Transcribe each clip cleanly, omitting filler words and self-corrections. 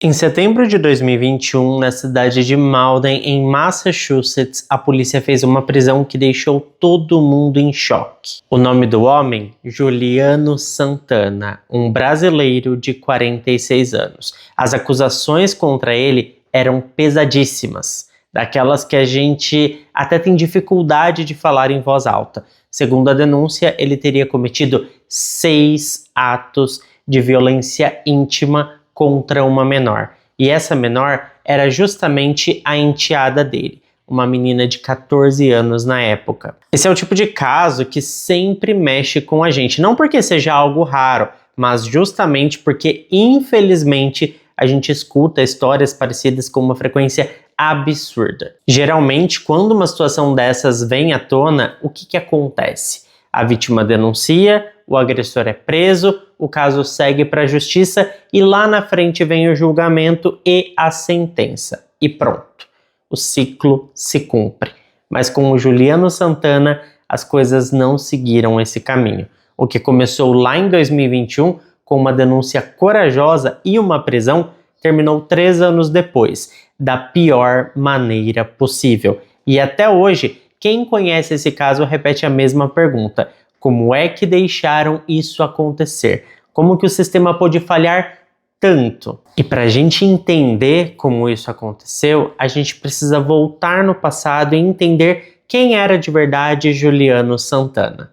Em setembro de 2021, na cidade de Malden, em Massachusetts, a polícia fez uma prisão que deixou todo mundo em choque. O nome do homem? Juliano Santana, um brasileiro de 46 anos. As acusações contra ele eram pesadíssimas, daquelas que a gente até tem dificuldade de falar em voz alta. Segundo a denúncia, ele teria cometido 6 atos de violência íntima contra uma menor. E essa menor era justamente a enteada dele, uma menina de 14 anos na época. Esse é o tipo de caso que sempre mexe com a gente, não porque seja algo raro, mas justamente porque, infelizmente, a gente escuta histórias parecidas com uma frequência absurda. Geralmente, quando uma situação dessas vem à tona, o que acontece? A vítima denuncia, o agressor é preso, o caso segue para a justiça e lá na frente vem o julgamento e a sentença. E pronto, o ciclo se cumpre. Mas com o Juliano Santana, as coisas não seguiram esse caminho. O que começou lá em 2021 com uma denúncia corajosa e uma prisão, terminou 3 anos depois, da pior maneira possível. E até hoje, quem conhece esse caso repete a mesma pergunta: como é que deixaram isso acontecer? Como que o sistema pôde falhar tanto? E para a gente entender como isso aconteceu, a gente precisa voltar no passado e entender quem era de verdade Juliano Santana.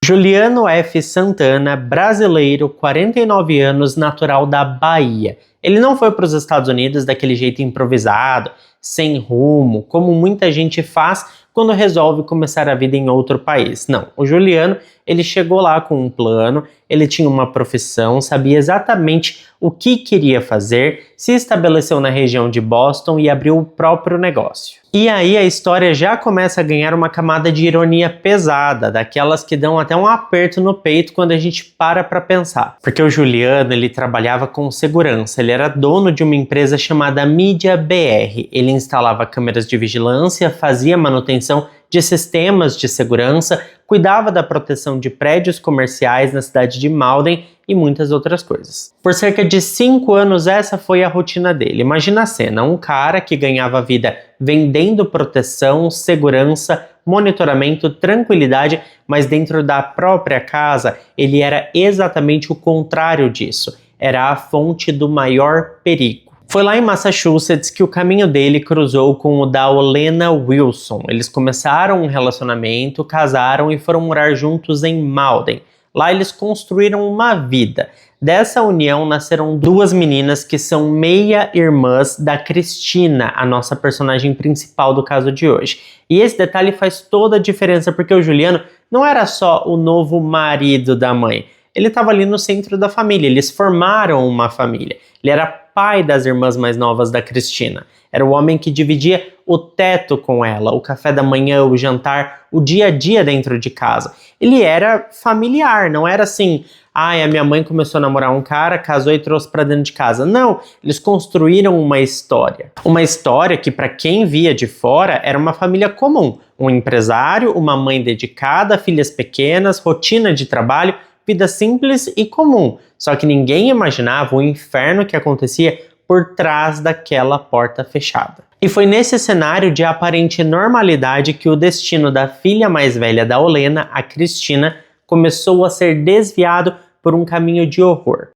Juliano F. Santana, brasileiro, 49 anos, natural da Bahia. Ele não foi para os Estados Unidos daquele jeito improvisado, sem rumo, como muita gente faz quando resolve começar a vida em outro país. Não, o Juliano, ele chegou lá com um plano, ele tinha uma profissão, sabia exatamente o que queria fazer, se estabeleceu na região de Boston e abriu o próprio negócio. E aí a história já começa a ganhar uma camada de ironia pesada, daquelas que dão até um aperto no peito quando a gente para pensar. Porque o Juliano, ele trabalhava com segurança, ele era dono de uma empresa chamada Mídia BR. Ele instalava câmeras de vigilância, fazia manutenção de sistemas de segurança, cuidava da proteção de prédios comerciais na cidade de Malden e muitas outras coisas. Por cerca de 5 anos essa foi a rotina dele. Imagina a cena, um cara que ganhava vida vendendo proteção, segurança, monitoramento, tranquilidade, mas dentro da própria casa ele era exatamente o contrário disso. Era a fonte do maior perigo. Foi lá em Massachusetts que o caminho dele cruzou com o da Olena Wilson. Eles começaram um relacionamento, casaram e foram morar juntos em Malden. Lá eles construíram uma vida. Dessa união nasceram 2 meninas que são meia-irmãs da Cristina, a nossa personagem principal do caso de hoje. E esse detalhe faz toda a diferença porque o Juliano não era só o novo marido da mãe. Ele estava ali no centro da família, eles formaram uma família. Ele era pai das irmãs mais novas da Cristina. Era o homem que dividia o teto com ela, o café da manhã, o jantar, o dia a dia dentro de casa. Ele era familiar, não era assim, a minha mãe começou a namorar um cara, casou e trouxe para dentro de casa. Não, eles construíram uma história. Uma história que para quem via de fora era uma família comum. Um empresário, uma mãe dedicada, filhas pequenas, rotina de trabalho, vida simples e comum. Só que ninguém imaginava o inferno que acontecia por trás daquela porta fechada. E foi nesse cenário de aparente normalidade que o destino da filha mais velha da Olena, a Cristina, começou a ser desviado por um caminho de horror.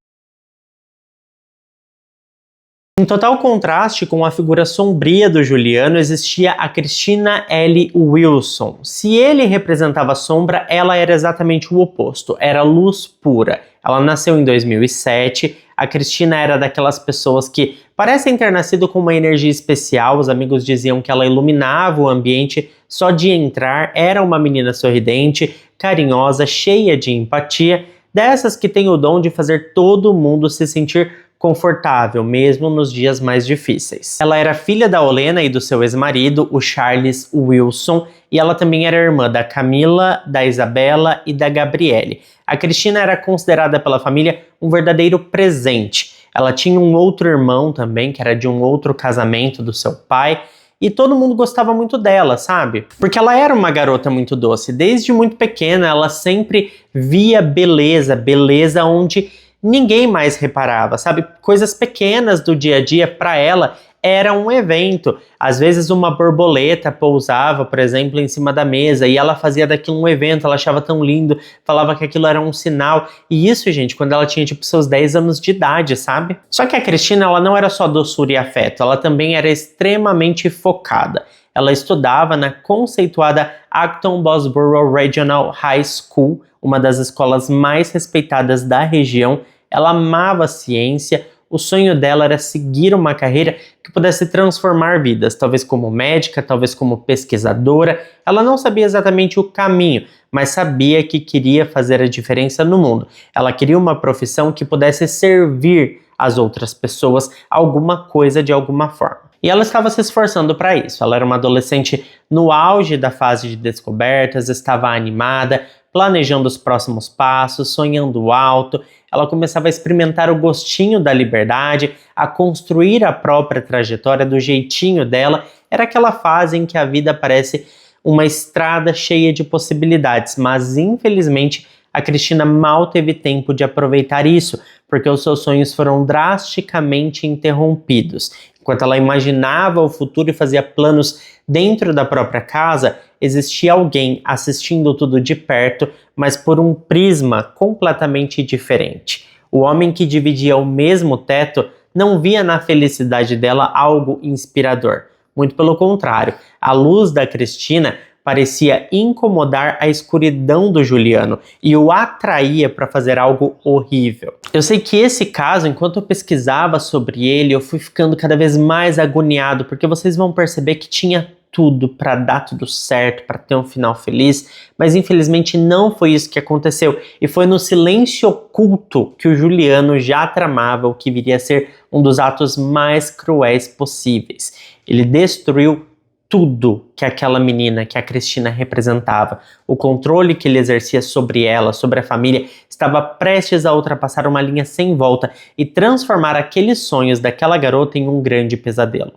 Em total contraste com a figura sombria do Juliano, existia a Christina L. Wilson. Se ele representava sombra, ela era exatamente o oposto, era luz pura. Ela nasceu em 2007, a Cristina era daquelas pessoas que parecem ter nascido com uma energia especial, os amigos diziam que ela iluminava o ambiente só de entrar, era uma menina sorridente, carinhosa, cheia de empatia, dessas que tem o dom de fazer todo mundo se sentir confortável, mesmo nos dias mais difíceis. Ela era filha da Olena e do seu ex-marido, o Charles Wilson, e ela também era irmã da Camila, da Isabela e da Gabriele. A Cristina era considerada pela família um verdadeiro presente. Ela tinha um outro irmão também, que era de um outro casamento do seu pai, e todo mundo gostava muito dela, sabe? Porque ela era uma garota muito doce. Desde muito pequena, ela sempre via beleza, beleza onde ninguém mais reparava, sabe? Coisas pequenas do dia a dia para ela era um evento. Às vezes uma borboleta pousava, por exemplo, em cima da mesa e ela fazia daquilo um evento, ela achava tão lindo, falava que aquilo era um sinal. E isso, gente, quando ela tinha tipo seus 10 anos de idade, sabe? Só que a Cristina, ela não era só doçura e afeto, ela também era extremamente focada. Ela estudava na conceituada Acton Bosborough Regional High School, uma das escolas mais respeitadas da região. Ela amava a ciência. O sonho dela era seguir uma carreira que pudesse transformar vidas, talvez como médica, talvez como pesquisadora. Ela não sabia exatamente o caminho, mas sabia que queria fazer a diferença no mundo. Ela queria uma profissão que pudesse servir às outras pessoas alguma coisa de alguma forma. E ela estava se esforçando para isso. Ela era uma adolescente no auge da fase de descobertas, estava animada, planejando os próximos passos, sonhando alto. Ela começava a experimentar o gostinho da liberdade, a construir a própria trajetória do jeitinho dela. Era aquela fase em que a vida parece uma estrada cheia de possibilidades, mas infelizmente a Cristina mal teve tempo de aproveitar isso, porque os seus sonhos foram drasticamente interrompidos. Enquanto ela imaginava o futuro e fazia planos dentro da própria casa, existia alguém assistindo tudo de perto, mas por um prisma completamente diferente. O homem que dividia o mesmo teto não via na felicidade dela algo inspirador. Muito pelo contrário, a luz da Cristina parecia incomodar a escuridão do Juliano e o atraía para fazer algo horrível. Eu sei que esse caso, enquanto eu pesquisava sobre ele, eu fui ficando cada vez mais agoniado, porque vocês vão perceber que tinha tudo para dar tudo certo, para ter um final feliz, mas infelizmente não foi isso que aconteceu. E foi no silêncio oculto que o Juliano já tramava o que viria a ser um dos atos mais cruéis possíveis. Ele destruiu tudo que aquela menina, que a Cristina representava. O controle que ele exercia sobre ela, sobre a família, estava prestes a ultrapassar uma linha sem volta e transformar aqueles sonhos daquela garota em um grande pesadelo.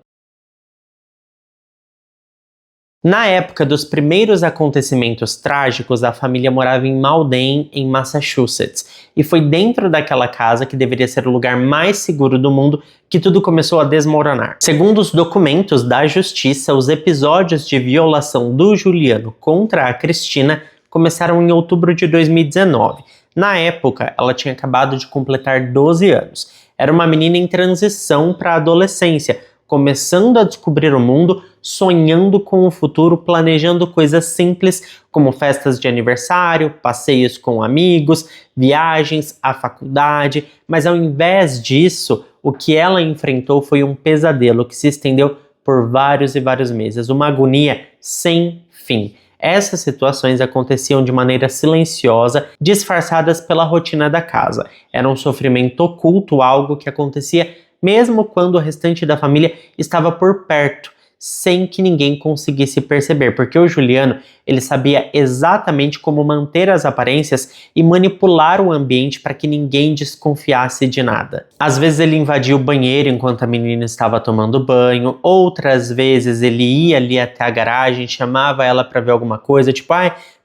Na época dos primeiros acontecimentos trágicos, a família morava em Malden, em Massachusetts, e foi dentro daquela casa, que deveria ser o lugar mais seguro do mundo, que tudo começou a desmoronar. Segundo os documentos da justiça, os episódios de violação do Juliano contra a Cristina começaram em outubro de 2019. Na época, ela tinha acabado de completar 12 anos. Era uma menina em transição para a adolescência, começando a descobrir o mundo, sonhando com o futuro, planejando coisas simples como festas de aniversário, passeios com amigos, viagens à faculdade, mas ao invés disso, o que ela enfrentou foi um pesadelo que se estendeu por vários e vários meses, uma agonia sem fim. Essas situações aconteciam de maneira silenciosa, disfarçadas pela rotina da casa. Era um sofrimento oculto, algo que acontecia mesmo quando o restante da família estava por perto, sem que ninguém conseguisse perceber, porque o Juliano, ele sabia exatamente como manter as aparências e manipular o ambiente para que ninguém desconfiasse de nada. Às vezes ele invadia o banheiro enquanto a menina estava tomando banho, outras vezes ele ia ali até a garagem, chamava ela para ver alguma coisa, tipo,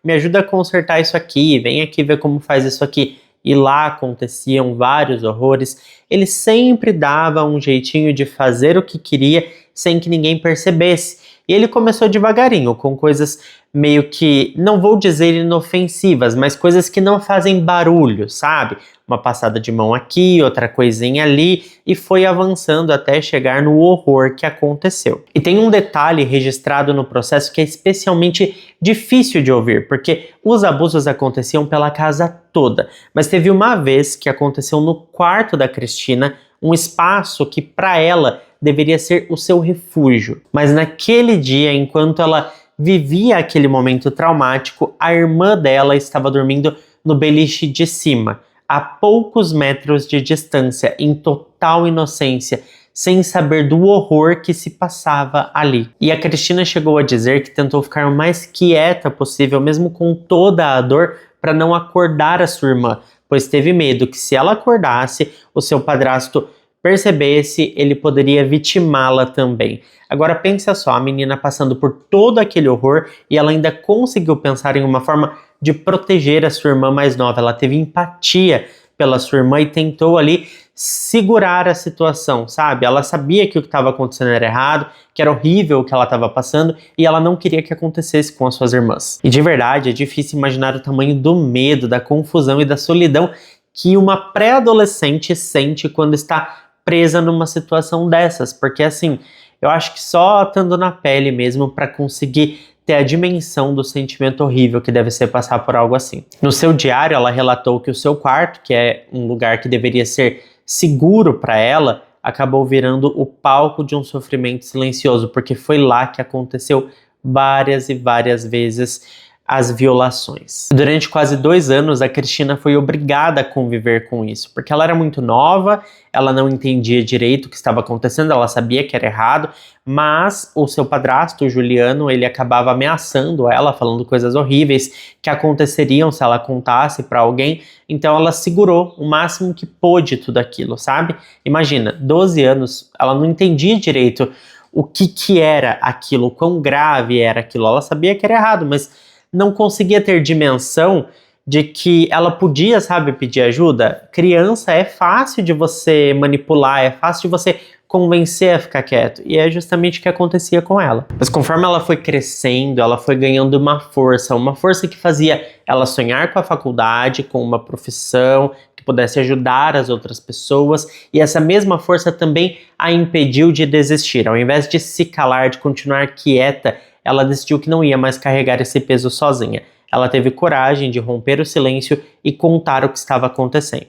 me ajuda a consertar isso aqui, vem aqui ver como faz isso aqui. E lá aconteciam vários horrores. Ele sempre dava um jeitinho de fazer o que queria sem que ninguém percebesse. E ele começou devagarinho, com coisas meio que, não vou dizer inofensivas, mas coisas que não fazem barulho, sabe? Uma passada de mão aqui, outra coisinha ali, e foi avançando até chegar no horror que aconteceu. E tem um detalhe registrado no processo que é especialmente difícil de ouvir, porque os abusos aconteciam pela casa toda, mas teve uma vez que aconteceu no quarto da Cristina, um espaço que para ela deveria ser o seu refúgio. Mas naquele dia, enquanto ela vivia aquele momento traumático, a irmã dela estava dormindo no beliche de cima, a poucos metros de distância, em total inocência, sem saber do horror que se passava ali. E a Cristina chegou a dizer que tentou ficar o mais quieta possível, mesmo com toda a dor, para não acordar a sua irmã, pois teve medo que se ela acordasse, o seu padrasto percebesse, ele poderia vitimá-la também. Agora pensa só, a menina passando por todo aquele horror e ela ainda conseguiu pensar em uma forma de proteger a sua irmã mais nova. Ela teve empatia pela sua irmã e tentou ali segurar a situação, sabe? Ela sabia que o que estava acontecendo era errado, que era horrível o que ela estava passando e ela não queria que acontecesse com as suas irmãs. E de verdade, é difícil imaginar o tamanho do medo, da confusão e da solidão que uma pré-adolescente sente quando está presa numa situação dessas, porque assim, eu acho que só estando na pele mesmo para conseguir ter a dimensão do sentimento horrível que deve ser passar por algo assim. No seu diário, ela relatou que o seu quarto, que é um lugar que deveria ser seguro para ela, acabou virando o palco de um sofrimento silencioso, porque foi lá que aconteceu várias e várias vezes as violações. Durante quase 2 anos, a Cristina foi obrigada a conviver com isso, porque ela era muito nova, ela não entendia direito o que estava acontecendo, ela sabia que era errado, mas o seu padrasto, o Juliano, ele acabava ameaçando ela, falando coisas horríveis que aconteceriam se ela contasse para alguém, então ela segurou o máximo que pôde tudo aquilo, sabe? Imagina, 12 anos, ela não entendia direito o que era aquilo, o quão grave era aquilo, ela sabia que era errado, mas não conseguia ter dimensão de que ela podia, sabe, pedir ajuda. Criança é fácil de você manipular, é fácil de você convencer a ficar quieto. E é justamente o que acontecia com ela. Mas conforme ela foi crescendo, ela foi ganhando uma força que fazia ela sonhar com a faculdade, com uma profissão que pudesse ajudar as outras pessoas. E essa mesma força também a impediu de desistir. Ao invés de se calar, de continuar quieta, ela decidiu que não ia mais carregar esse peso sozinha. Ela teve coragem de romper o silêncio e contar o que estava acontecendo.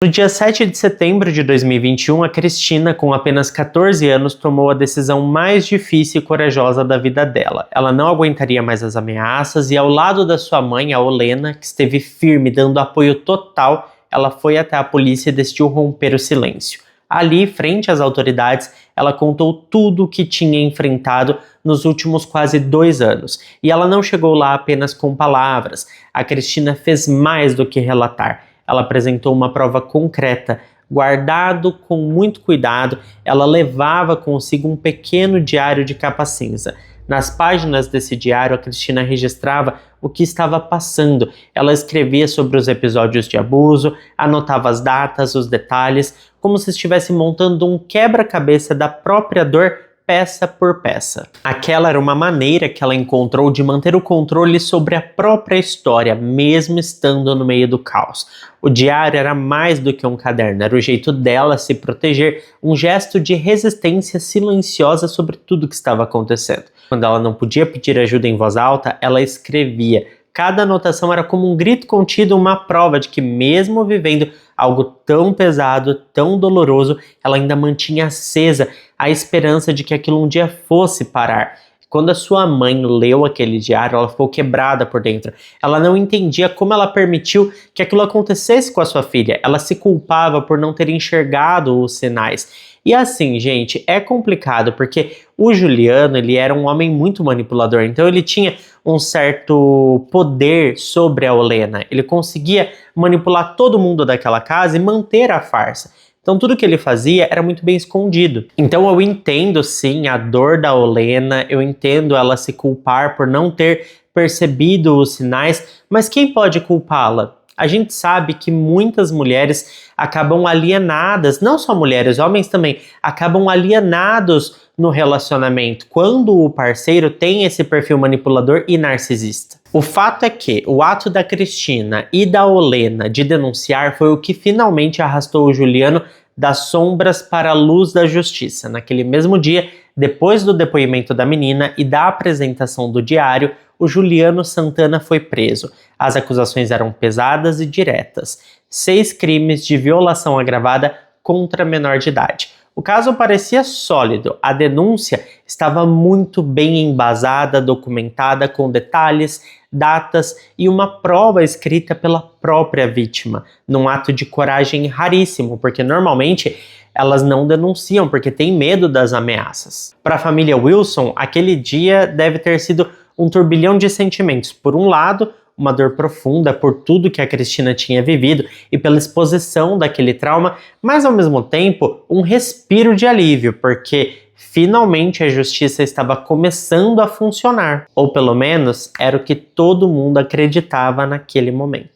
No dia 7 de setembro de 2021, a Cristina, com apenas 14 anos, tomou a decisão mais difícil e corajosa da vida dela. Ela não aguentaria mais as ameaças e, ao lado da sua mãe, a Olena, que esteve firme, dando apoio total, ela foi até a polícia e decidiu romper o silêncio. Ali, frente às autoridades, ela contou tudo o que tinha enfrentado nos últimos quase 2 anos. E ela não chegou lá apenas com palavras. A Cristina fez mais do que relatar. Ela apresentou uma prova concreta. Guardado com muito cuidado, ela levava consigo um pequeno diário de capa cinza. Nas páginas desse diário, a Cristina registrava o que estava passando. Ela escrevia sobre os episódios de abuso, anotava as datas, os detalhes, como se estivesse montando um quebra-cabeça da própria dor, peça por peça. Aquela era uma maneira que ela encontrou de manter o controle sobre a própria história, mesmo estando no meio do caos. O diário era mais do que um caderno, era o jeito dela se proteger, um gesto de resistência silenciosa sobre tudo que estava acontecendo. Quando ela não podia pedir ajuda em voz alta, ela escrevia. Cada anotação era como um grito contido, uma prova de que, mesmo vivendo algo tão pesado, tão doloroso, ela ainda mantinha acesa a esperança de que aquilo um dia fosse parar. Quando a sua mãe leu aquele diário, ela ficou quebrada por dentro. Ela não entendia como ela permitiu que aquilo acontecesse com a sua filha. Ela se culpava por não ter enxergado os sinais. E assim, gente, é complicado, porque o Juliano, ele era um homem muito manipulador, então ele tinha um certo poder sobre a Olena. Ele conseguia manipular todo mundo daquela casa e manter a farsa. Então tudo que ele fazia era muito bem escondido. Então eu entendo sim a dor da Olena, eu entendo ela se culpar por não ter percebido os sinais, mas quem pode culpá-la? A gente sabe que muitas mulheres acabam alienadas, não só mulheres, homens também, acabam alienados no relacionamento quando o parceiro tem esse perfil manipulador e narcisista. O fato é que o ato da Cristina e da Olena de denunciar foi o que finalmente arrastou o Juliano das sombras para a luz da justiça. Naquele mesmo dia, depois do depoimento da menina e da apresentação do diário, o Juliano Santana foi preso. As acusações eram pesadas e diretas. 6 crimes de violação agravada contra menor de idade. O caso parecia sólido, a denúncia estava muito bem embasada, documentada com detalhes, datas e uma prova escrita pela própria vítima, num ato de coragem raríssimo, porque normalmente elas não denunciam porque têm medo das ameaças. Para a família Wilson, aquele dia deve ter sido um turbilhão de sentimentos. Por um lado, uma dor profunda por tudo que a Cristina tinha vivido e pela exposição daquele trauma, mas ao mesmo tempo um respiro de alívio, porque finalmente a justiça estava começando a funcionar, ou pelo menos era o que todo mundo acreditava naquele momento.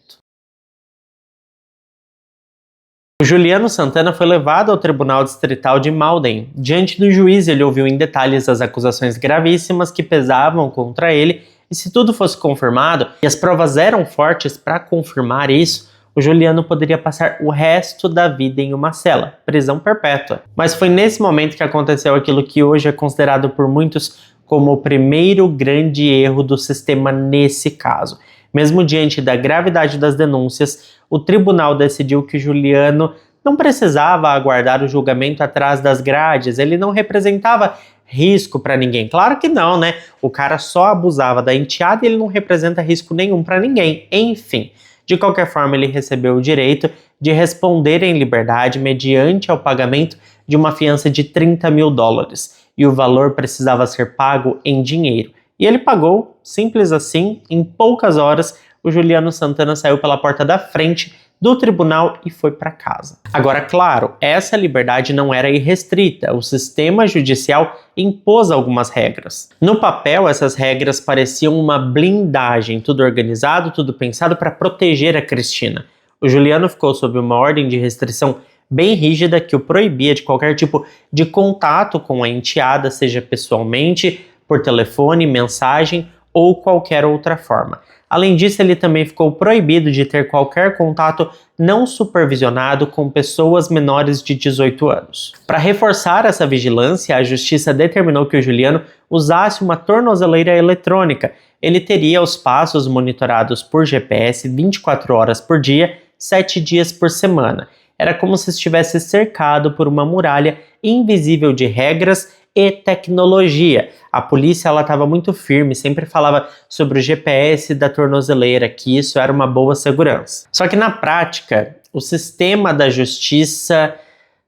O Juliano Santana foi levado ao Tribunal Distrital de Malden. Diante do juiz, ele ouviu em detalhes as acusações gravíssimas que pesavam contra ele, e se tudo fosse confirmado, e as provas eram fortes para confirmar isso, o Juliano poderia passar o resto da vida em uma cela, prisão perpétua. Mas foi nesse momento que aconteceu aquilo que hoje é considerado por muitos como o primeiro grande erro do sistema nesse caso. Mesmo diante da gravidade das denúncias, o tribunal decidiu que Juliano não precisava aguardar o julgamento atrás das grades, ele não representava risco para ninguém. Claro que não, né? O cara só abusava da enteada e ele não representa risco nenhum para ninguém. Enfim, de qualquer forma, ele recebeu o direito de responder em liberdade mediante ao pagamento de uma fiança de $30 mil, e o valor precisava ser pago em dinheiro. E ele pagou, simples assim, em poucas horas, o Juliano Santana saiu pela porta da frente do tribunal e foi para casa. Agora, claro, essa liberdade não era irrestrita, o sistema judicial impôs algumas regras. No papel, essas regras pareciam uma blindagem, tudo organizado, tudo pensado para proteger a Cristina. O Juliano ficou sob uma ordem de restrição bem rígida que o proibia de qualquer tipo de contato com a enteada, seja pessoalmente, por telefone, mensagem ou qualquer outra forma. Além disso, ele também ficou proibido de ter qualquer contato não supervisionado com pessoas menores de 18 anos. Para reforçar essa vigilância, a justiça determinou que o Juliano usasse uma tornozeleira eletrônica. Ele teria os passos monitorados por GPS 24 horas por dia, 7 dias por semana. Era como se estivesse cercado por uma muralha invisível de regras e tecnologia. A polícia estava muito firme, sempre falava sobre o GPS da tornozeleira, que isso era uma boa segurança. Só que na prática, o sistema da justiça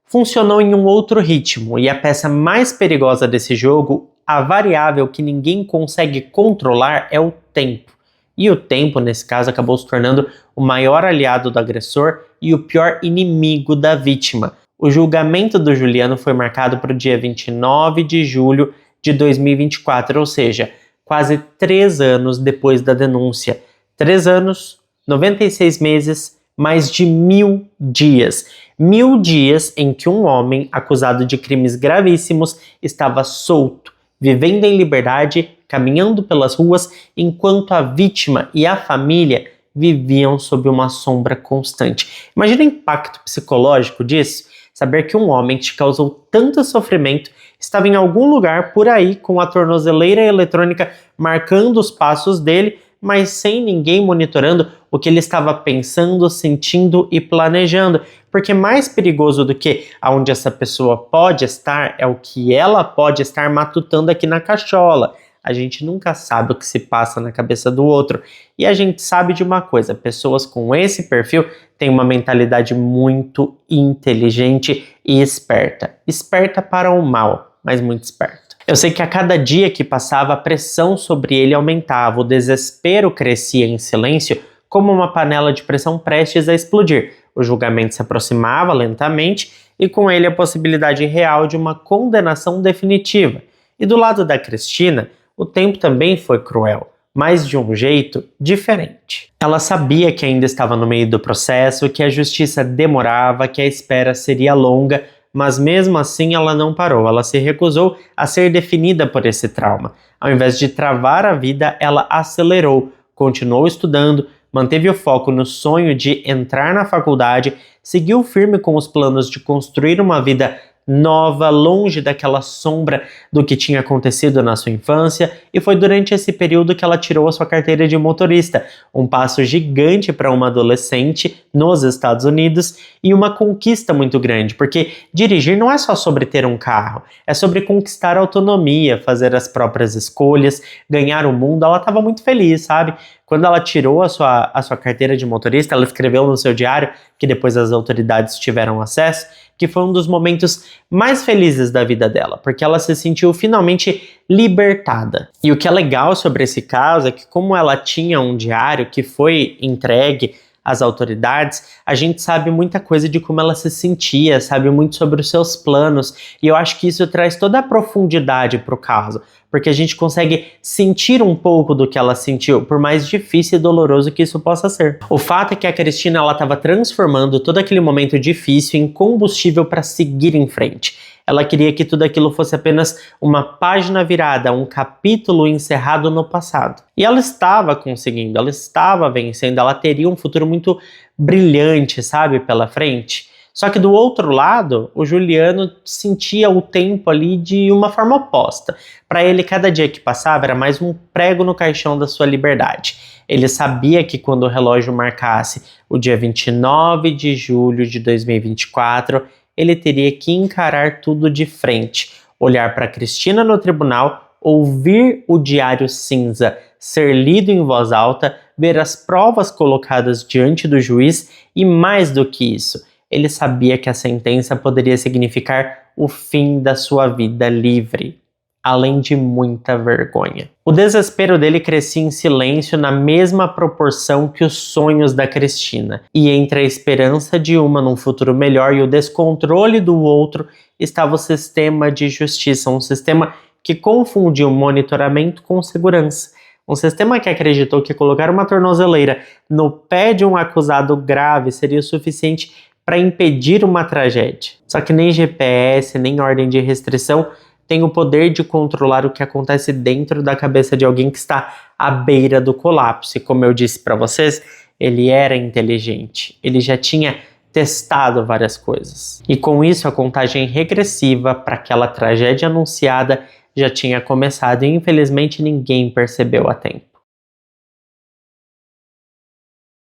funcionou em um outro ritmo, e a peça mais perigosa desse jogo, a variável que ninguém consegue controlar, é o tempo. E o tempo, nesse caso, acabou se tornando o maior aliado do agressor e o pior inimigo da vítima. O julgamento do Juliano foi marcado para o dia 29 de julho de 2024, ou seja, quase 3 anos depois da denúncia. 3 anos, 96 meses, mais de 1000 dias. 1000 dias em que um homem acusado de crimes gravíssimos estava solto, vivendo em liberdade, caminhando pelas ruas, enquanto a vítima e a família viviam sob uma sombra constante. Imagina o impacto psicológico disso. Saber que um homem que te causou tanto sofrimento estava em algum lugar por aí com a tornozeleira eletrônica marcando os passos dele, mas sem ninguém monitorando o que ele estava pensando, sentindo e planejando. Porque mais perigoso do que aonde essa pessoa pode estar é o que ela pode estar matutando aqui na cachola. A gente nunca sabe o que se passa na cabeça do outro. E a gente sabe de uma coisa, pessoas com esse perfil têm uma mentalidade muito inteligente e esperta. Esperta para o mal, mas muito esperta. Eu sei que a cada dia que passava, a pressão sobre ele aumentava, o desespero crescia em silêncio como uma panela de pressão prestes a explodir. O julgamento se aproximava lentamente e com ele a possibilidade real de uma condenação definitiva. E do lado da Cristina, o tempo também foi cruel, mas de um jeito diferente. Ela sabia que ainda estava no meio do processo, que a justiça demorava, que a espera seria longa, mas mesmo assim ela não parou, ela se recusou a ser definida por esse trauma. Ao invés de travar a vida, ela acelerou, continuou estudando, manteve o foco no sonho de entrar na faculdade, seguiu firme com os planos de construir uma vida nova, longe daquela sombra do que tinha acontecido na sua infância, e foi durante esse período que ela tirou a sua carteira de motorista, um passo gigante para uma adolescente nos Estados Unidos e uma conquista muito grande, porque dirigir não é só sobre ter um carro, é sobre conquistar autonomia, fazer as próprias escolhas, ganhar o mundo. Ela estava muito feliz, sabe? Quando ela tirou a sua carteira de motorista, ela escreveu no seu diário, que depois as autoridades tiveram acesso, que foi um dos momentos mais felizes da vida dela, porque ela se sentiu finalmente libertada. E o que é legal sobre esse caso é que, como ela tinha um diário que foi entregue às autoridades, a gente sabe muita coisa de como ela se sentia, sabe muito sobre os seus planos, e eu acho que isso traz toda a profundidade para o caso, porque a gente consegue sentir um pouco do que ela sentiu, por mais difícil e doloroso que isso possa ser. O fato é que a Cristina estava transformando todo aquele momento difícil em combustível para seguir em frente. Ela queria que tudo aquilo fosse apenas uma página virada, um capítulo encerrado no passado. E ela estava conseguindo, ela estava vencendo, ela teria um futuro muito brilhante, sabe, pela frente. Só que do outro lado, o Juliano sentia o tempo ali de uma forma oposta. Para ele, cada dia que passava era mais um prego no caixão da sua liberdade. Ele sabia que quando o relógio marcasse o dia 29 de julho de 2024, ele teria que encarar tudo de frente, olhar para Cristina no tribunal, ouvir o diário cinza ser lido em voz alta, ver as provas colocadas diante do juiz e, mais do que isso, ele sabia que a sentença poderia significar o fim da sua vida livre, além de muita vergonha. O desespero dele crescia em silêncio na mesma proporção que os sonhos da Cristina, e entre a esperança de uma num futuro melhor e o descontrole do outro estava o sistema de justiça, um sistema que confundiu monitoramento com segurança. Um sistema que acreditou que colocar uma tornozeleira no pé de um acusado grave seria o suficiente para impedir uma tragédia. Só que nem GPS, nem ordem de restrição tem o poder de controlar o que acontece dentro da cabeça de alguém que está à beira do colapso. E como eu disse para vocês, ele era inteligente. Ele já tinha testado várias coisas. E com isso, a contagem regressiva para aquela tragédia anunciada já tinha começado e infelizmente ninguém percebeu a tempo.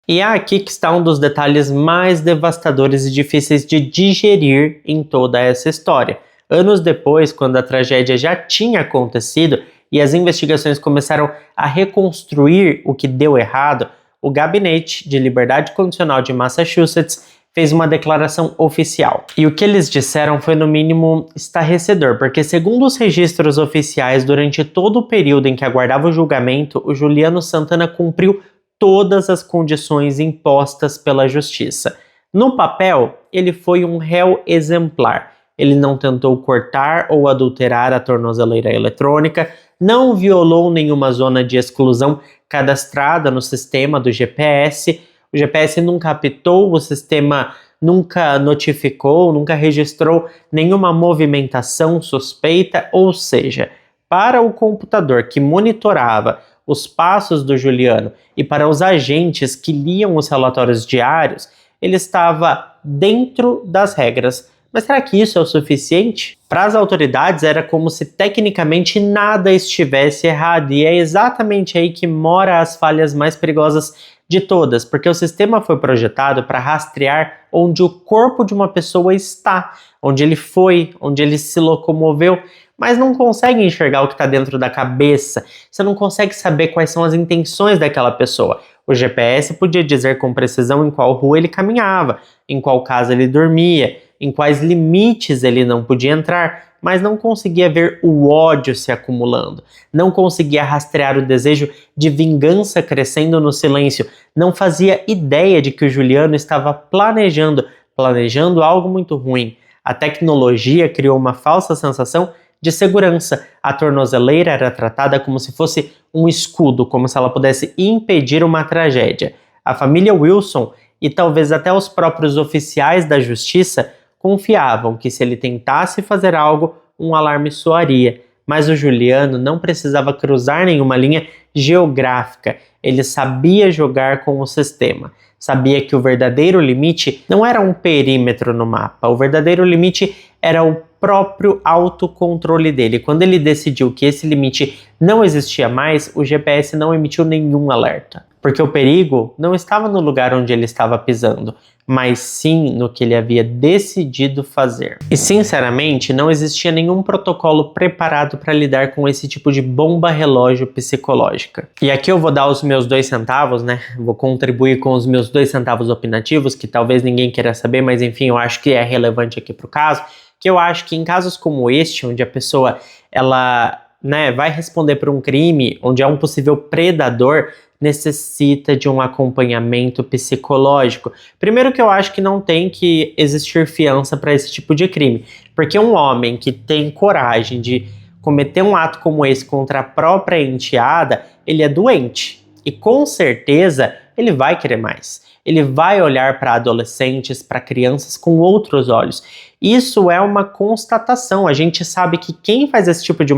E é aqui que está um dos detalhes mais devastadores e difíceis de digerir em toda essa história. Anos depois, quando a tragédia já tinha acontecido e as investigações começaram a reconstruir o que deu errado, o Gabinete de Liberdade Condicional de Massachusetts fez uma declaração oficial. E o que eles disseram foi, no mínimo, estarrecedor, porque segundo os registros oficiais, durante todo o período em que aguardava o julgamento, o Juliano Santana cumpriu todas as condições impostas pela justiça. No papel, ele foi um réu exemplar. Ele não tentou cortar ou adulterar a tornozeleira eletrônica, não violou nenhuma zona de exclusão cadastrada no sistema do GPS, o GPS nunca apitou, o sistema nunca notificou, nunca registrou nenhuma movimentação suspeita, ou seja, para o computador que monitorava os passos do Juliano e para os agentes que liam os relatórios diários, ele estava dentro das regras. Mas será que isso é o suficiente? Para as autoridades era como se tecnicamente nada estivesse errado, e é exatamente aí que mora as falhas mais perigosas de todas, porque o sistema foi projetado para rastrear onde o corpo de uma pessoa está, onde ele foi, onde ele se locomoveu, mas não consegue enxergar o que está dentro da cabeça, você não consegue saber quais são as intenções daquela pessoa. O GPS podia dizer com precisão em qual rua ele caminhava, em qual casa ele dormia, em quais limites ele não podia entrar, mas não conseguia ver o ódio se acumulando, não conseguia rastrear o desejo de vingança crescendo no silêncio, não fazia ideia de que o Juliano estava planejando algo muito ruim. A tecnologia criou uma falsa sensação de segurança. A tornozeleira era tratada como se fosse um escudo, como se ela pudesse impedir uma tragédia. A família Wilson e talvez até os próprios oficiais da justiça confiavam que se ele tentasse fazer algo, um alarme soaria. Mas o Juliano não precisava cruzar nenhuma linha geográfica. Ele sabia jogar com o sistema. Sabia que o verdadeiro limite não era um perímetro no mapa. O verdadeiro limite era o próprio autocontrole dele. Quando ele decidiu que esse limite não existia mais, o GPS não emitiu nenhum alerta. porque o perigo não estava no lugar onde ele estava pisando, mas sim no que ele havia decidido fazer. E sinceramente, não existia nenhum protocolo preparado para lidar com esse tipo de bomba relógio psicológica. E aqui eu vou dar os meus 2 centavos, né? Vou contribuir com os meus 2 centavos opinativos, que talvez ninguém queira saber, mas enfim, eu acho que é relevante aqui para o caso, que eu acho que em casos como este, onde a pessoa, ela, né, vai responder por um crime, onde é um possível predador, necessita de um acompanhamento psicológico. Primeiro que eu acho que não tem que existir fiança para esse tipo de crime, porque um homem que tem coragem de cometer um ato como esse contra a própria enteada, ele é doente e com certeza ele vai querer mais. Ele vai olhar para adolescentes, para crianças com outros olhos. Isso é uma constatação. A gente sabe que quem faz esse tipo de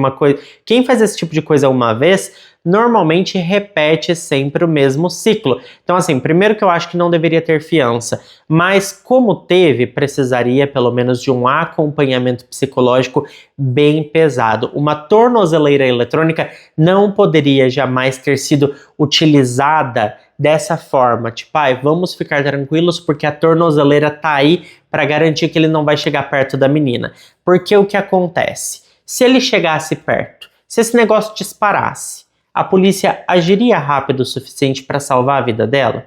coisa uma vez, normalmente repete sempre o mesmo ciclo. Então, assim, primeiro que eu acho que não deveria ter fiança, mas como teve, precisaria pelo menos de um acompanhamento psicológico bem pesado. Uma tornozeleira eletrônica não poderia jamais ter sido utilizada dessa forma, tipo, vamos ficar tranquilos porque a tornozeleira tá aí para garantir que ele não vai chegar perto da menina. Porque o que acontece? Se ele chegasse perto, se esse negócio disparasse, a polícia agiria rápido o suficiente para salvar a vida dela?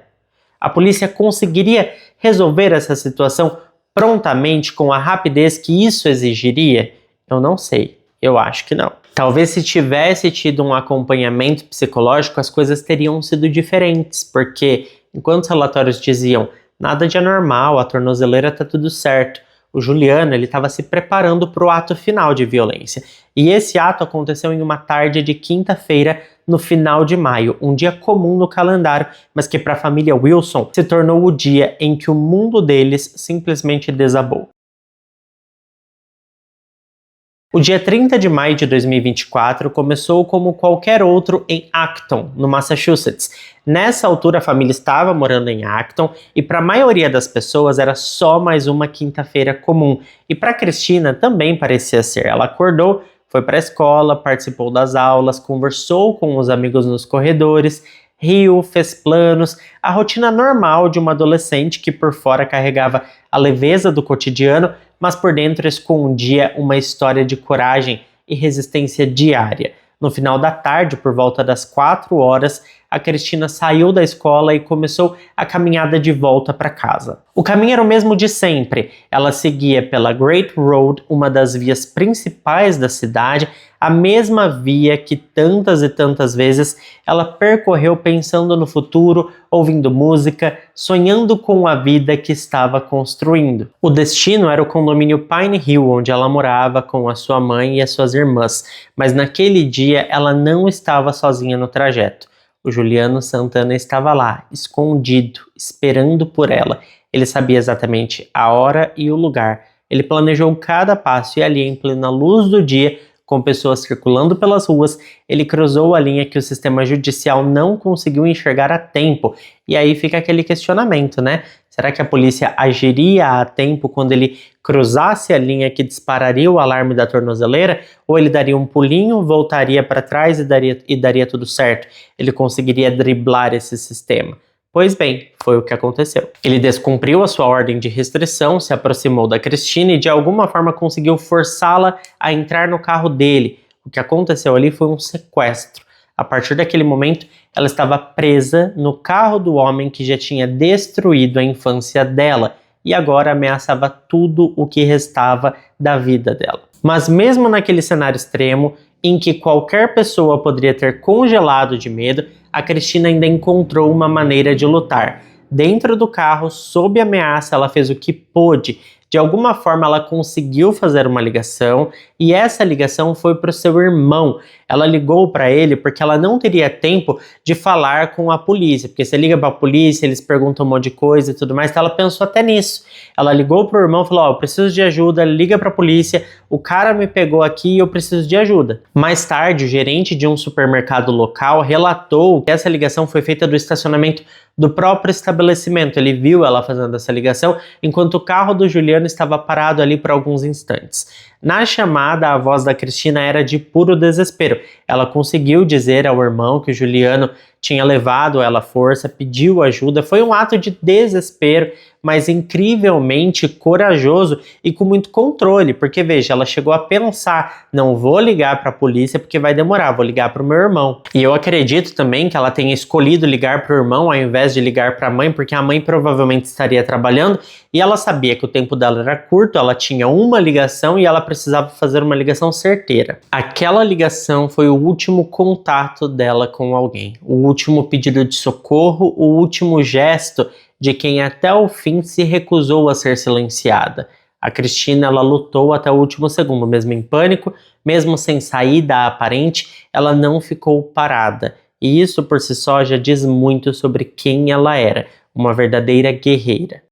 A polícia conseguiria resolver essa situação prontamente com a rapidez que isso exigiria? Eu não sei, eu acho que não. Talvez se tivesse tido um acompanhamento psicológico, as coisas teriam sido diferentes, porque enquanto os relatórios diziam nada de anormal, a tornozeleira tá tudo certo, o Juliano estava se preparando para o ato final de violência. E esse ato aconteceu em uma tarde de quinta-feira, no final de maio, um dia comum no calendário, mas que para a família Wilson se tornou o dia em que o mundo deles simplesmente desabou. O dia 30 de maio de 2024 começou como qualquer outro em Acton, no Massachusetts. Nessa altura a família estava morando em Acton e para a maioria das pessoas era só mais uma quinta-feira comum. E para Cristina também parecia ser. Ela acordou, foi para a escola, participou das aulas, conversou com os amigos nos corredores, riu, fez planos, a rotina normal de uma adolescente que por fora carregava a leveza do cotidiano, mas por dentro escondia uma história de coragem e resistência diária. No final da tarde, por volta das 4 horas, a Cristina saiu da escola e começou a caminhada de volta para casa. O caminho era o mesmo de sempre. Ela seguia pela Great Road, uma das vias principais da cidade, a mesma via que tantas e tantas vezes ela percorreu pensando no futuro, ouvindo música, sonhando com a vida que estava construindo. O destino era o condomínio Pine Hill, onde ela morava com a sua mãe e as suas irmãs, mas naquele dia ela não estava sozinha no trajeto. O Juliano Santana estava lá, escondido, esperando por ela. Ele sabia exatamente a hora e o lugar. Ele planejou cada passo e ali, em plena luz do dia, com pessoas circulando pelas ruas, ele cruzou a linha que o sistema judicial não conseguiu enxergar a tempo. E aí fica aquele questionamento, né? Será que a polícia agiria a tempo quando ele cruzasse a linha que dispararia o alarme da tornozeleira? Ou ele daria um pulinho, voltaria para trás e daria tudo certo? Ele conseguiria driblar esse sistema? Pois bem, foi o que aconteceu. Ele descumpriu a sua ordem de restrição, se aproximou da Cristina e de alguma forma conseguiu forçá-la a entrar no carro dele. O que aconteceu ali foi um sequestro. A partir daquele momento, ela estava presa no carro do homem que já tinha destruído a infância dela e agora ameaçava tudo o que restava da vida dela. Mas mesmo naquele cenário extremo, em que qualquer pessoa poderia ter congelado de medo, a Cristina ainda encontrou uma maneira de lutar. Dentro do carro, sob ameaça, ela fez o que pôde. De alguma forma, ela conseguiu fazer uma ligação e essa ligação foi para o seu irmão. Ela ligou para ele porque ela não teria tempo de falar com a polícia, porque você liga para a polícia, eles perguntam um monte de coisa e tudo mais, então ela pensou até nisso. Ela ligou para o irmão e falou, eu preciso de ajuda, liga para a polícia, o cara me pegou aqui e eu preciso de ajuda. Mais tarde, o gerente de um supermercado local relatou que essa ligação foi feita do estacionamento do próprio estabelecimento. Ele viu ela fazendo essa ligação enquanto o carro do Juliano estava parado ali por alguns instantes. Na chamada, a voz da Cristina era de puro desespero. Ela conseguiu dizer ao irmão que o Juliano tinha levado ela à força, pediu ajuda. Foi um ato de desespero, mas incrivelmente corajoso e com muito controle, porque veja, ela chegou a pensar, não vou ligar para a polícia porque vai demorar, vou ligar para o meu irmão. E eu acredito também que ela tenha escolhido ligar para o irmão ao invés de ligar para a mãe, porque a mãe provavelmente estaria trabalhando e ela sabia que o tempo dela era curto, ela tinha uma ligação e ela precisava fazer uma ligação certeira. Aquela ligação foi o último contato dela com alguém, o último pedido de socorro, o último gesto de quem até o fim se recusou a ser silenciada. A Cristina, ela lutou até o último segundo, mesmo em pânico, mesmo sem saída aparente, ela não ficou parada. E isso por si só já diz muito sobre quem ela era, uma verdadeira guerreira.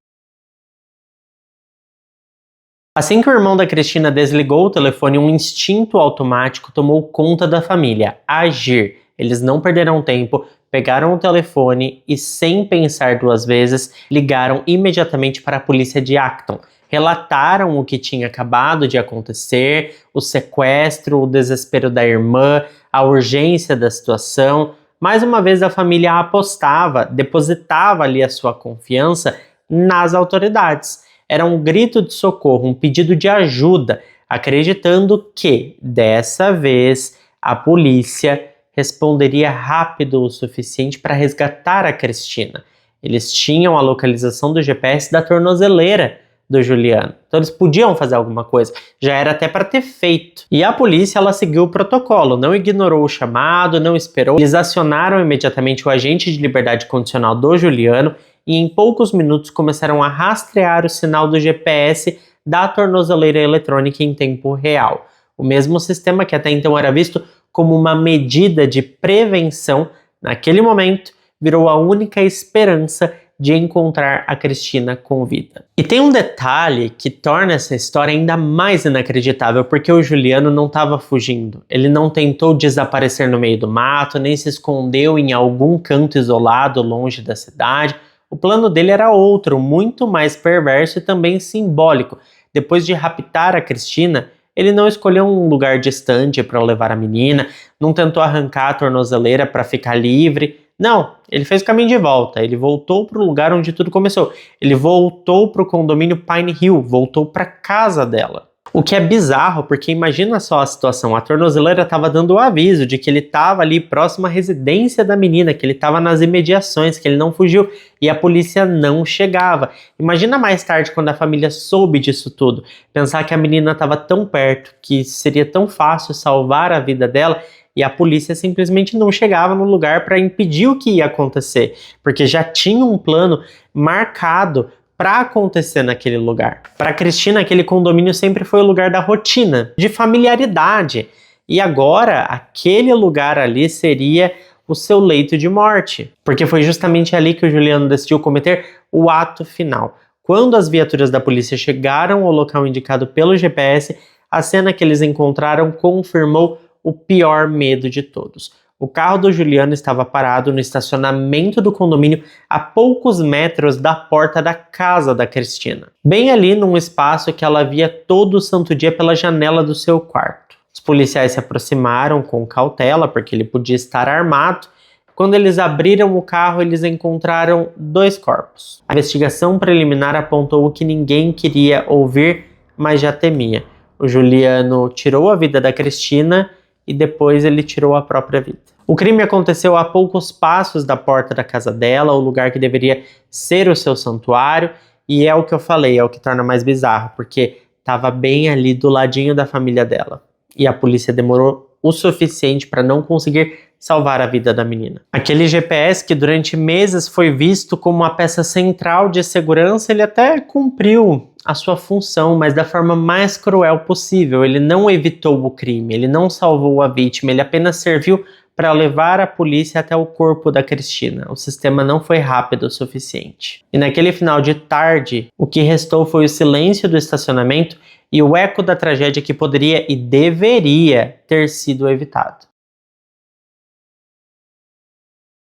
Assim que o irmão da Cristina desligou o telefone, um instinto automático tomou conta da família: agir. Eles não perderam tempo, pegaram o telefone e, sem pensar duas vezes, ligaram imediatamente para a polícia de Acton. Relataram o que tinha acabado de acontecer, o sequestro, o desespero da irmã, a urgência da situação. Mais uma vez a família apostava, depositava ali a sua confiança nas autoridades. Era um grito de socorro, um pedido de ajuda, acreditando que, dessa vez, a polícia responderia rápido o suficiente para resgatar a Cristina. Eles tinham a localização do GPS da tornozeleira do Juliano, então eles podiam fazer alguma coisa, já era até para ter feito. E a polícia, ela seguiu o protocolo, não ignorou o chamado, não esperou. Eles acionaram imediatamente o agente de liberdade condicional do Juliano e em poucos minutos começaram a rastrear o sinal do GPS da tornozeleira eletrônica em tempo real. O mesmo sistema que até então era visto como uma medida de prevenção, naquele momento virou a única esperança de encontrar a Cristina com vida. E tem um detalhe que torna essa história ainda mais inacreditável, porque o Juliano não estava fugindo. Ele não tentou desaparecer no meio do mato, nem se escondeu em algum canto isolado longe da cidade. O plano dele era outro, muito mais perverso e também simbólico. Depois de raptar a Cristina, ele não escolheu um lugar distante para levar a menina, não tentou arrancar a tornozeleira para ficar livre. Não, ele fez o caminho de volta, ele voltou para o lugar onde tudo começou. Ele voltou para o condomínio Pine Hill, voltou para a casa dela. O que é bizarro, porque imagina só a situação, a tornozeleira estava dando o aviso de que ele estava ali próximo à residência da menina, que ele estava nas imediações, que ele não fugiu, e a polícia não chegava. Imagina mais tarde, quando a família soube disso tudo, pensar que a menina estava tão perto, que seria tão fácil salvar a vida dela, e a polícia simplesmente não chegava no lugar para impedir o que ia acontecer, porque já tinha um plano marcado para acontecer naquele lugar. Para Cristina, aquele condomínio sempre foi o lugar da rotina, de familiaridade. E agora, aquele lugar ali seria o seu leito de morte, porque foi justamente ali que o Juliano decidiu cometer o ato final. Quando as viaturas da polícia chegaram ao local indicado pelo GPS, a cena que eles encontraram confirmou o pior medo de todos. O carro do Juliano estava parado no estacionamento do condomínio a poucos metros da porta da casa da Cristina, bem ali num espaço que ela via todo santo dia pela janela do seu quarto. Os policiais se aproximaram com cautela, porque ele podia estar armado. Quando eles abriram o carro, eles encontraram 2 corpos. A investigação preliminar apontou o que ninguém queria ouvir, mas já temia. O Juliano tirou a vida da Cristina e depois ele tirou a própria vida. O crime aconteceu a poucos passos da porta da casa dela, o lugar que deveria ser o seu santuário, e é o que eu falei, é o que torna mais bizarro, porque estava bem ali do ladinho da família dela. E a polícia demorou o suficiente para não conseguir salvar a vida da menina. Aquele GPS que durante meses foi visto como uma peça central de segurança, ele até cumpriu a sua função, mas da forma mais cruel possível. Ele não evitou o crime, ele não salvou a vítima, ele apenas serviu para levar a polícia até o corpo da Cristina. O sistema não foi rápido o suficiente. E naquele final de tarde, o que restou foi o silêncio do estacionamento e o eco da tragédia que poderia e deveria ter sido evitado.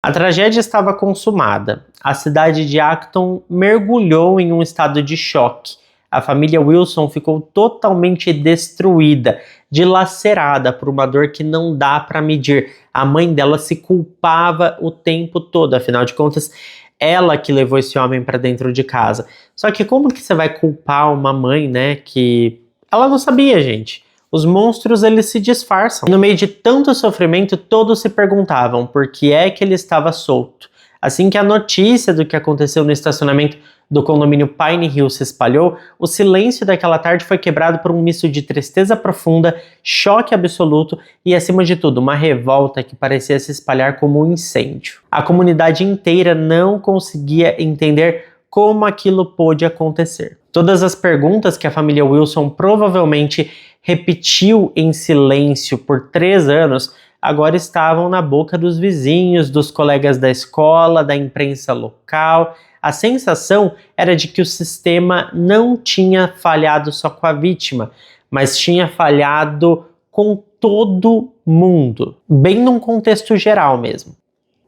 A tragédia estava consumada. A cidade de Acton mergulhou em um estado de choque. A família Wilson ficou totalmente destruída, dilacerada por uma dor que não dá para medir. A mãe dela se culpava o tempo todo, afinal de contas, ela que levou esse homem para dentro de casa. Só que como que você vai culpar uma mãe, né, que ela não sabia, gente? Os monstros, eles se disfarçam. E no meio de tanto sofrimento, todos se perguntavam por que é que ele estava solto. Assim que a notícia do que aconteceu no estacionamento do condomínio Pine Hill se espalhou, o silêncio daquela tarde foi quebrado por um misto de tristeza profunda, choque absoluto e, acima de tudo, uma revolta que parecia se espalhar como um incêndio. A comunidade inteira não conseguia entender como aquilo pôde acontecer. Todas as perguntas que a família Wilson provavelmente repetiu em silêncio por 3 anos agora estavam na boca dos vizinhos, dos colegas da escola, da imprensa local. A sensação era de que o sistema não tinha falhado só com a vítima, mas tinha falhado com todo mundo, bem num contexto geral mesmo.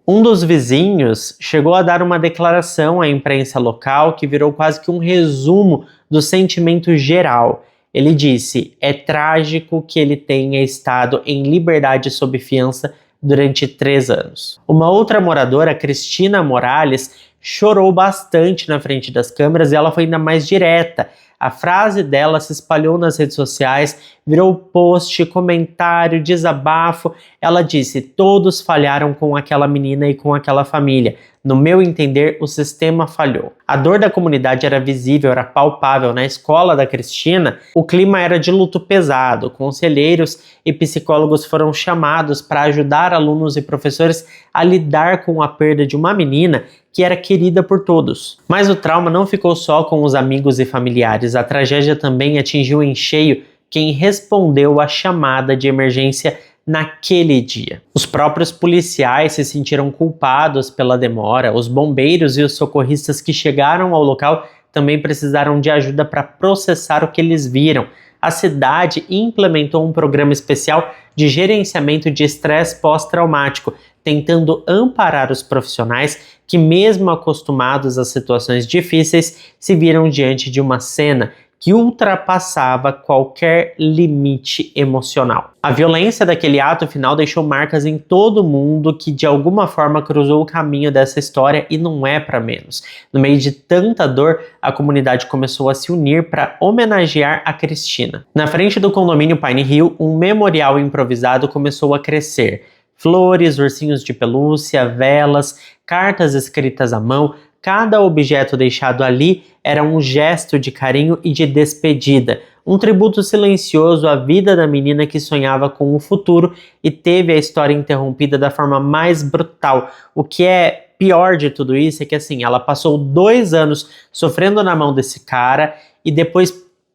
Um dos vizinhos chegou a dar uma declaração à imprensa local que virou quase que um resumo do sentimento geral. Ele disse: é trágico que ele tenha estado em liberdade sob fiança durante 3 anos. Uma outra moradora, Cristina Morales, chorou bastante na frente das câmeras e ela foi ainda mais direta. A frase dela se espalhou nas redes sociais, virou post, comentário, desabafo. Ela disse: todos falharam com aquela menina e com aquela família. No meu entender, o sistema falhou. A dor da comunidade era visível, era palpável. Na escola da Cristina, o clima era de luto pesado. Conselheiros e psicólogos foram chamados para ajudar alunos e professores a lidar com a perda de uma menina que era querida por todos. Mas o trauma não ficou só com os amigos e familiares. A tragédia também atingiu em cheio quem respondeu à chamada de emergência naquele dia. Os próprios policiais se sentiram culpados pela demora. Os bombeiros e os socorristas que chegaram ao local também precisaram de ajuda para processar o que eles viram. A cidade implementou um programa especial de gerenciamento de estresse pós-traumático, tentando amparar os profissionais que, mesmo acostumados a situações difíceis, se viram diante de uma cena que ultrapassava qualquer limite emocional. A violência daquele ato final deixou marcas em todo mundo que de alguma forma cruzou o caminho dessa história e não é para menos. No meio de tanta dor, a comunidade começou a se unir para homenagear a Cristina. Na frente do condomínio Pine Hill, um memorial improvisado começou a crescer. Flores, ursinhos de pelúcia, velas, cartas escritas à mão. Cada objeto deixado ali era um gesto de carinho e de despedida, um tributo silencioso à vida da menina que sonhava com o futuro e teve a história interrompida da forma mais brutal. O que é pior de tudo isso é que assim, ela passou 2 anos sofrendo na mão desse cara e depois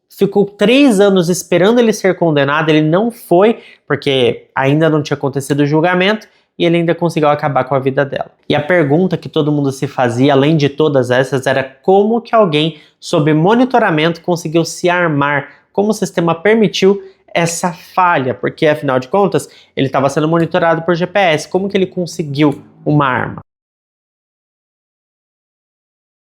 ficou 3 anos esperando ele ser condenado. Ele não foi, porque ainda não tinha acontecido o julgamento, e ele ainda conseguiu acabar com a vida dela. E a pergunta que todo mundo se fazia, além de todas essas, era como que alguém sob monitoramento conseguiu se armar, como o sistema permitiu essa falha, porque afinal de contas, ele estava sendo monitorado por GPS, como que ele conseguiu uma arma?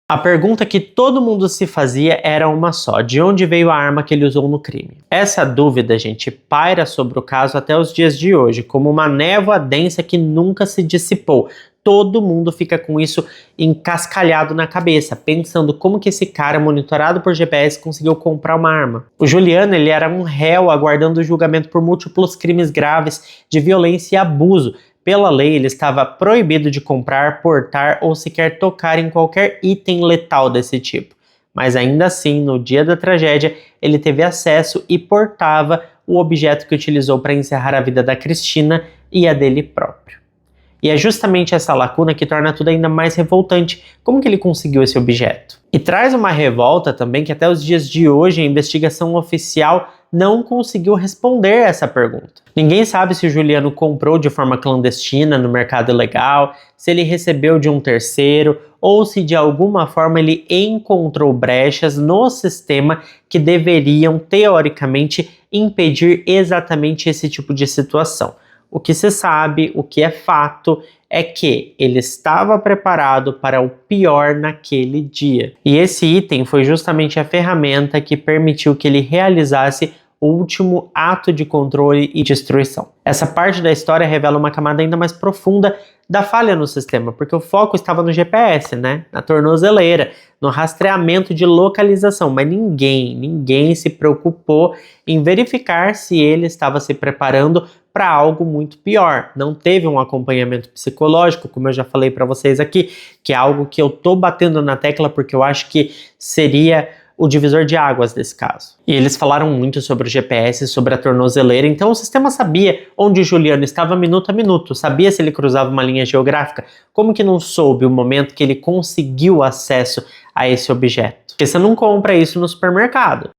A pergunta que todo mundo se fazia era uma só: de onde veio a arma que ele usou no crime? Essa dúvida, gente, paira sobre o caso até os dias de hoje, como uma névoa densa que nunca se dissipou. Todo mundo fica com isso encascalhado na cabeça, pensando como que esse cara, monitorado por GPS, conseguiu comprar uma arma. O Juliano, ele era um réu aguardando o julgamento por múltiplos crimes graves de violência e abuso. Pela lei, ele estava proibido de comprar, portar ou sequer tocar em qualquer item letal desse tipo. Mas ainda assim, no dia da tragédia, ele teve acesso e portava o objeto que utilizou para encerrar a vida da Cristina e a dele próprio. E é justamente essa lacuna que torna tudo ainda mais revoltante. Como que ele conseguiu esse objeto? E traz uma revolta também que até os dias de hoje a investigação oficial não conseguiu responder essa pergunta. Ninguém sabe se o Juliano comprou de forma clandestina no mercado ilegal, se ele recebeu de um terceiro ou se de alguma forma ele encontrou brechas no sistema que deveriam, teoricamente, impedir exatamente esse tipo de situação. O que se sabe, o que é fato, é que ele estava preparado para o pior naquele dia. E esse item foi justamente a ferramenta que permitiu que ele realizasse o último ato de controle e destruição. Essa parte da história revela uma camada ainda mais profunda da falha no sistema, porque o foco estava no GPS, né? Na tornozeleira, no rastreamento de localização, mas ninguém se preocupou em verificar se ele estava se preparando para algo muito pior. Não teve um acompanhamento psicológico, como eu já falei para vocês aqui, que é algo que eu tô batendo na tecla porque eu acho que seria o divisor de águas desse caso. E eles falaram muito sobre o GPS, sobre a tornozeleira, então o sistema sabia onde o Juliano estava minuto a minuto, sabia se ele cruzava uma linha geográfica. Como que não soube o momento que ele conseguiu acesso a esse objeto? Porque você não compra isso no supermercado.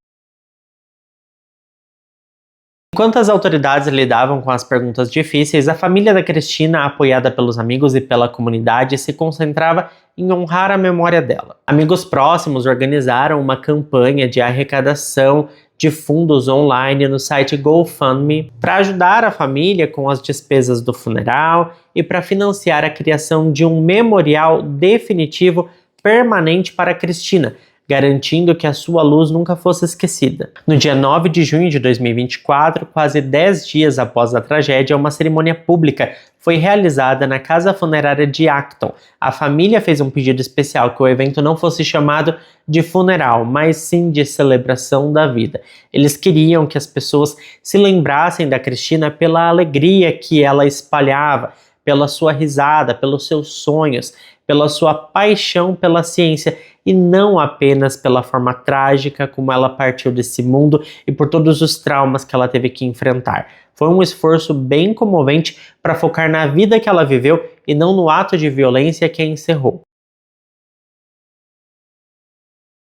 Enquanto as autoridades lidavam com as perguntas difíceis, a família da Cristina, apoiada pelos amigos e pela comunidade, se concentrava em honrar a memória dela. Amigos próximos organizaram uma campanha de arrecadação de fundos online no site GoFundMe para ajudar a família com as despesas do funeral e para financiar a criação de um memorial definitivo permanente para Cristina, garantindo que a sua luz nunca fosse esquecida. No dia 9 de junho de 2024, quase 10 dias após a tragédia, uma cerimônia pública foi realizada na casa funerária de Acton. A família fez um pedido especial que o evento não fosse chamado de funeral, mas sim de celebração da vida. Eles queriam que as pessoas se lembrassem da Cristina pela alegria que ela espalhava, pela sua risada, pelos seus sonhos, pela sua paixão pela ciência e não apenas pela forma trágica como ela partiu desse mundo e por todos os traumas que ela teve que enfrentar. Foi um esforço bem comovente para focar na vida que ela viveu e não no ato de violência que a encerrou.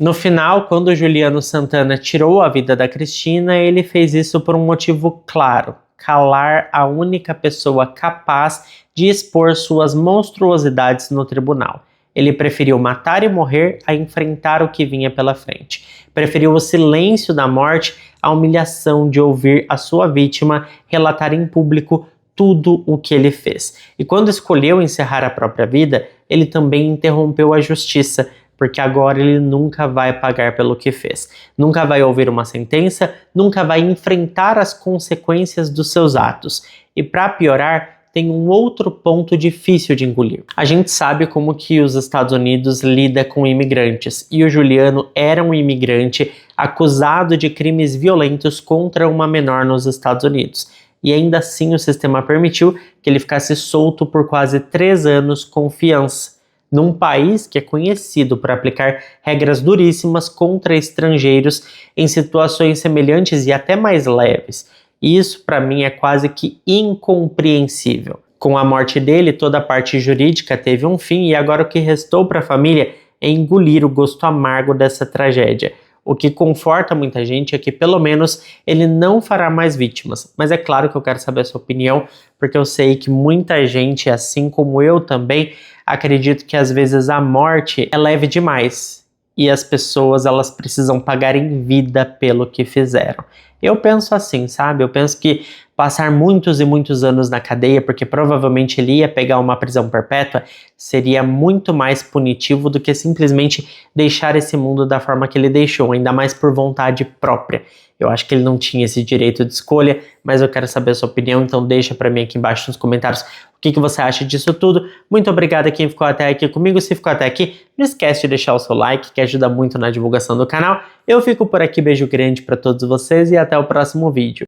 No final, quando Juliano Santana tirou a vida da Cristina, ele fez isso por um motivo claro: calar a única pessoa capaz de expor suas monstruosidades no tribunal. Ele preferiu matar e morrer a enfrentar o que vinha pela frente. Preferiu o silêncio da morte à humilhação de ouvir a sua vítima relatar em público tudo o que ele fez. E quando escolheu encerrar a própria vida, ele também interrompeu a justiça, porque agora ele nunca vai pagar pelo que fez. Nunca vai ouvir uma sentença, nunca vai enfrentar as consequências dos seus atos. E para piorar, tem um outro ponto difícil de engolir. A gente sabe como que os Estados Unidos lida com imigrantes, e o Juliano era um imigrante acusado de crimes violentos contra uma menor nos Estados Unidos. E ainda assim o sistema permitiu que ele ficasse solto por quase 3 anos com fiança, num país que é conhecido por aplicar regras duríssimas contra estrangeiros em situações semelhantes e até mais leves. Isso, para mim, é quase que incompreensível. Com a morte dele, toda a parte jurídica teve um fim e agora o que restou para a família é engolir o gosto amargo dessa tragédia. O que conforta muita gente é que, pelo menos, ele não fará mais vítimas. Mas é claro que eu quero saber a sua opinião, porque eu sei que muita gente, assim como eu também, acredito que às vezes a morte é leve demais e as pessoas elas precisam pagar em vida pelo que fizeram. Eu penso assim, sabe? Eu penso que passar muitos e muitos anos na cadeia, porque provavelmente ele ia pegar uma prisão perpétua, seria muito mais punitivo do que simplesmente deixar esse mundo da forma que ele deixou, ainda mais por vontade própria. Eu acho que ele não tinha esse direito de escolha, mas eu quero saber a sua opinião, então deixa pra mim aqui embaixo nos comentários o que você acha disso tudo. Muito obrigado a quem ficou até aqui comigo. Se ficou até aqui, não esquece de deixar o seu like, que ajuda muito na divulgação do canal. Eu fico por aqui, beijo grande pra todos vocês e até o próximo vídeo.